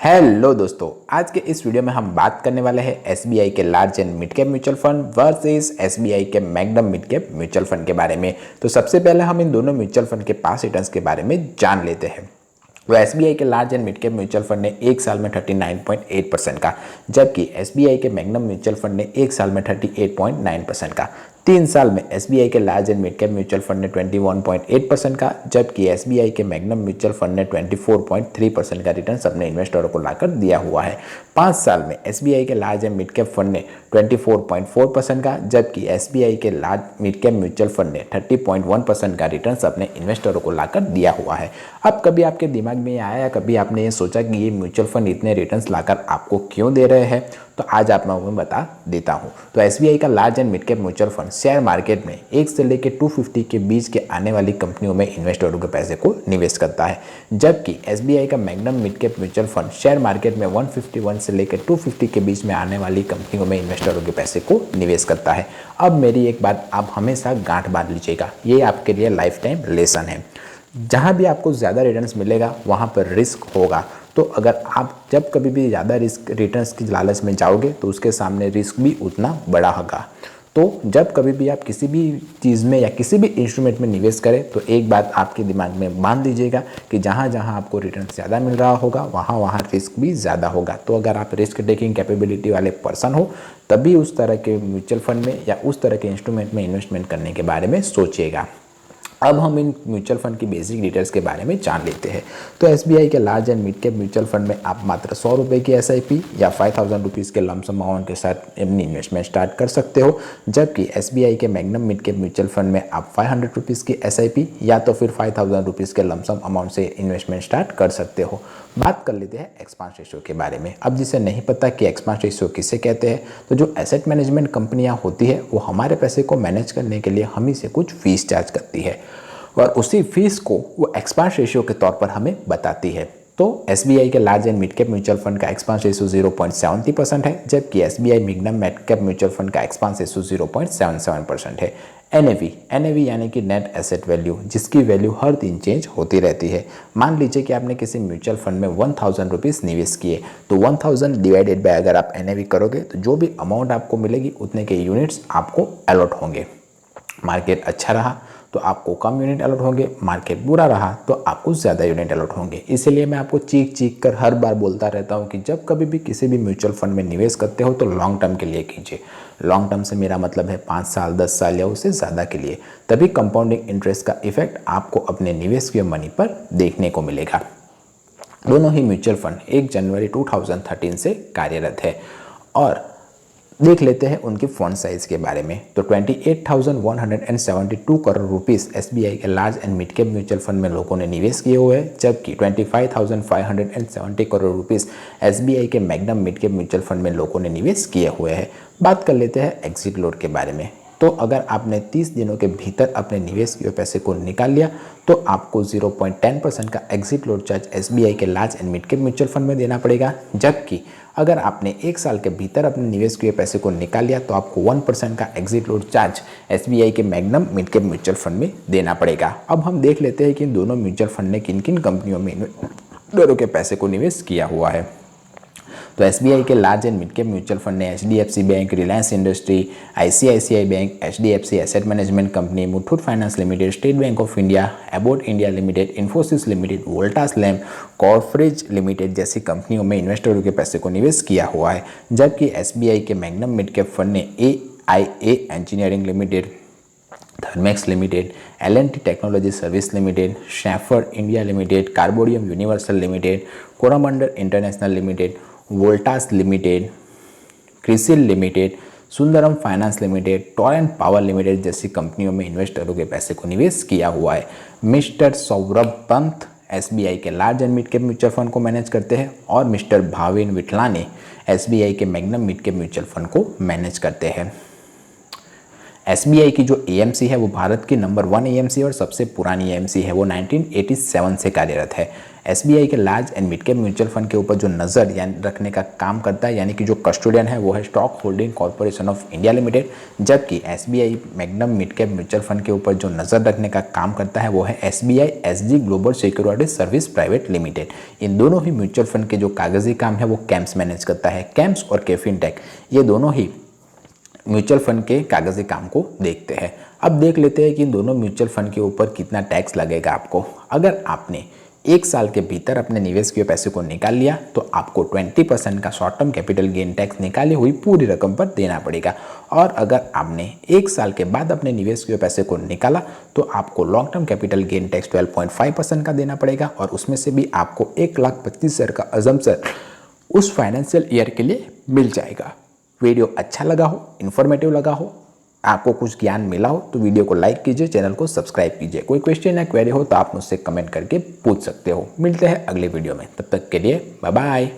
Hello दोस्तों, आज के इस वीडियो में हम बात करने वाले हैं एसबीआई के large and mid cap mutual fund versus SBI के magnum mid cap mutual fund के बारे में। तो सबसे पहले हम इन दोनों म्यूचुअल फंड के पास रिटर्न्स के बारे में जान लेते हैं। तो एसबीआई के large and mid cap mutual fund ने एक साल में 39.8% का, जबकि एसबीआई के मैग्नम म्यूचुअल फंड ने एक साल में 38.9% का। 3 साल में एसबीआई के large and mid cap mutual fund ने 21.8% का, जबकि एसबीआई के मैग्नम म्यूचुअल फंड ने 24.3% का रिटर्न अपने इन्वेस्टरों को लाकर दिया हुआ है। 5 साल में एसबीआई के large and mid cap fund ने 24.4% का, जबकि एसबीआई के large mid cap mutual fund ने 30.1% का रिटर्न अपने इन्वेस्टरों को लाकर दिया हुआ है। अब कभी आपके दिमाग में आया या कभी आपने ये सोचा कि ये म्यूचुअल फंड इतने रिटर्न्स लाकर आपको क्यों दे रहे हैं? तो आज आप मैं बता देता हूँ। तो एसबीआई का large and mid cap mutual fund share market में 1 से लेकर 250 के बीच के आने वाली कंपनियों में इन्वेस्टरों के पैसे को निवेश करता है, जबकि एसबीआई का magnum mid cap mutual fund share market में 151 से लेकर 250 के बीच में आने वाली कंपनियों में इन्वेस्टरों के पैसे को निवेश करता है। अब मेरी एक बात आप हमेशा गांठ बांध लीजिएगा, ये आपके लिए लाइफ टाइम लेसन है। जहाँ भी आपको ज़्यादा रिटर्न्स मिलेगा वहाँ पर रिस्क होगा। तो अगर आप जब कभी भी ज़्यादा रिस्क रिटर्न्स की लालच में जाओगे तो उसके सामने रिस्क भी उतना बड़ा होगा। तो जब कभी भी आप किसी भी चीज़ में या किसी भी इंस्ट्रूमेंट में निवेश करें तो एक बात आपके दिमाग में बांध दीजिएगा कि जहाँ जहाँ आपको रिटर्न ज़्यादा मिल रहा होगा वहाँ वहाँ रिस्क भी ज़्यादा होगा। तो अगर आप रिस्क टेकिंग कैपेबिलिटी वाले पर्सन हो तभी उस तरह के म्यूचुअल फंड में या उस तरह के इंस्ट्रूमेंट में इन्वेस्टमेंट करने के बारे में सोचिएगा। अब हम इन म्यूचुअल फंड की बेसिक डिटेल्स के बारे में जान लेते हैं। तो एसबीआई के large and mid cap mutual fund में आप मात्र 100 रुपये की एसआईपी या 5000 रुपीज़ के लमसम अमाउंट के साथ अपनी इन्वेस्टमेंट स्टार्ट कर सकते हो, जबकि एसबीआई के magnum mid cap mutual fund में आप 500 रुपीज़ की एसआईपी या तो फिर 5000 रुपीज़ के लमसम अमाउंट से इन्वेस्टमेंट स्टार्ट कर सकते हो। बात कर लेते हैं एक्सपांस रेशियो के बारे में। अब जिसे नहीं पता कि एक्सपांस रेशियो किसे कहते हैं, तो जो एसेट मैनेजमेंट कंपनियाँ होती है वो हमारे पैसे को मैनेज करने के लिए हम ही से कुछ फीस चार्ज करती है और उसी फीस को वो एक्सपांस रेशियो के तौर पर हमें बताती है। तो एसबीआई के large and mid cap mutual fund का एक्सपांस रेशियो 0.70% है, जबकि SBI magnum mid cap mutual fund का एक्सपांस रेशियो 0.77% है। एनएवी यानी कि नेट एसेट वैल्यू, जिसकी वैल्यू हर दिन चेंज होती रहती है। मान लीजिए कि आपने किसी म्यूचुअल फंड में 1000 रुपीज़ निवेश किए, तो 1000 डिवाइडेड बाय अगर आप एनएवी करोगे तो जो भी अमाउंट आपको मिलेगी उतने के यूनिट्स आपको अलॉट होंगे। मार्केट अच्छा रहा तो आपको कम यूनिट अलॉट होंगे, मार्केट बुरा रहा तो आपको ज़्यादा यूनिट अलॉट होंगे। इसीलिए मैं आपको चीख कर हर बार बोलता रहता हूँ कि जब कभी भी किसी भी म्यूचुअल फंड में निवेश करते हो तो लॉन्ग टर्म के लिए कीजिए। लॉन्ग टर्म से मेरा मतलब है 5 साल 10 साल या उससे ज़्यादा के लिए, तभी कंपाउंडिंग इंटरेस्ट का इफेक्ट आपको अपने निवेश के मनी पर देखने को मिलेगा। दोनों ही म्यूचुअल फंड 1 जनवरी 2013 से कार्यरत है। और देख लेते हैं उनकी फंड साइज के बारे में। तो 28,172 करोड़ रुपीस एसबीआई के large and mid cap mutual fund में लोगों ने निवेश किए हुए हैं, जबकि 25,570 करोड़ रुपीस एसबीआई के magnum mid cap mutual fund में लोगों ने निवेश किए हुए हैं। बात कर लेते हैं एग्जिट लोड के बारे में। तो अगर आपने 30 दिनों के भीतर अपने निवेश किए पैसे को निकाल लिया तो आपको 0.10% का एग्जिट लोड चार्ज एसबीआई के large and mid cap mutual fund में देना पड़ेगा, जबकि अगर आपने 1 साल के भीतर अपने निवेश किए पैसे को निकाल लिया तो आपको 1% का एग्जिट लोड चार्ज एसबीआई के magnum mid cap mutual fund में देना पड़ेगा। अब हम देख लेते हैं कि इन दोनों म्यूचुअल फंड ने किन किन कंपनियों में इन्वेस्टरों के पैसे को निवेश किया हुआ है। तो एसबीआई के large and mid cap mutual fund ने HDFC bank, Reliance industry, ICICI bank, HDFC asset management company, Muthoot finance limited, state bank of India, Abbott India limited, Infosys limited, Voltas lamp, Coforge limited जैसी कंपनियों में इन्वेस्टरों के पैसे को निवेश किया हुआ है, जबकि एसबीआई के मैग्नम मिड कैप फंड ने AIA engineering limited, Thermax limited, L and T technology service limited, Schaeffler India limited, Carborundum universal limited, Coromandel international limited, Voltas limited, Crisil limited, Sundaram finance limited, Torrent power limited जैसी कंपनियों में इन्वेस्टरों के पैसे को निवेश किया हुआ है। मिस्टर सौरभ पंत एसबीआई के large and mid cap mutual fund को मैनेज करते हैं और मिस्टर भाविन विठलानी एसबीआई के magnum mid cap mutual fund को मैनेज करते हैं। एसबीआई की जो एएमसी है वो भारत की नंबर 1 एएमसी और सबसे पुरानी एएमसी है, वो 1987 से कार्यरत है। एसबीआई के large and mid cap mutual fund के ऊपर जो नज़र यानी रखने का काम करता है, यानी कि जो कस्टोडियन है वो है stock holding corporation of India limited, जबकि SBI magnum mid cap mutual fund के ऊपर जो नज़र रखने का काम करता है वो है SBI SG global security service private limited. इन दोनों ही म्यूचुअल फंड के जो कागजी काम है वो कैम्स मैनेज करता है। कैम्स और केफिनटेक ये दोनों ही म्यूचुअल फंड के कागजी काम को देखते हैं। अब देख लेते हैं कि इन दोनों म्यूचुअल फंड के ऊपर कितना टैक्स लगेगा आपको। अगर आपने 1 साल के भीतर अपने निवेश किए पैसे को निकाल लिया तो आपको 20% का short term capital gain tax निकाली हुई पूरी रकम पर देना पड़ेगा। और अगर आपने 1 साल के बाद अपने निवेश किए पैसे को निकाला तो आपको long term capital gain tax 12.5% का देना पड़ेगा, और उसमें से भी आपको 1,25,000 का अजम्पशन उस फाइनेंशियल ईयर के लिए मिल जाएगा। वीडियो अच्छा लगा हो, इन्फॉर्मेटिव लगा हो, आपको कुछ ज्ञान मिला हो तो वीडियो को लाइक कीजिए, चैनल को सब्सक्राइब कीजिए। कोई क्वेश्चन या क्वेरी हो तो आप मुझसे कमेंट करके पूछ सकते हो। मिलते हैं अगले वीडियो में, तब तक के लिए बाय बाय।